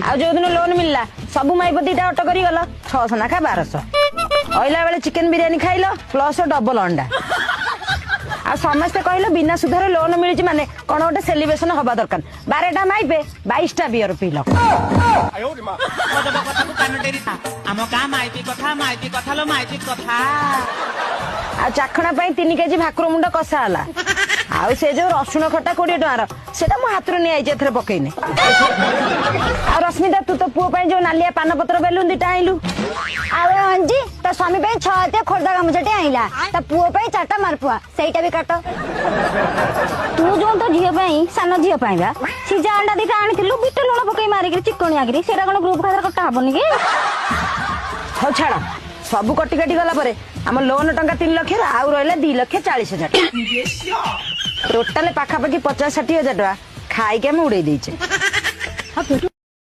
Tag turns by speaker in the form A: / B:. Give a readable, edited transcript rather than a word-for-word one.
A: आ जो दिन लोन मिलला सब माइप दीटा अटो करी गल 600 नाखा 1200 अइला बेले चिकेन बिरियानी खाइल प्लस डबल अंडा आ समस्ते कहलो बिना सुधार लोन मिली माने कौन गोटे सेलिब्रेशन हवा दरकार 12टा माइपे 22टा बियर पील आ चाखणा 3 केजी भाकुर मुंड कषा है आ से जो रसुण खटा 20 टकर सेटा मो हाथ नहीं आई पकईने आ रश्मिता तू तो पुओ जो नालिया पान पत्र बेलुन दीटा आइलु
B: अंजी तो स्वामी 6 खोर्दा गामुछाटे आइला ता पुओ 4टा मारपुआ सेटा भी काट तू जो तो झील सान झील सिजा अंडा दीटा आनिलु बिट लुण पकई मारिक चिकणी आगरी सेटा कौन ग्रुप खातर कटा हेनी कि
A: हो छाड़ सब कटी कटी गला परे आम लोन टंका 3 लाख आउ रहा 2,40,000 टोटाल पाखापाखि 50-60 हजार टका खाई के उड़े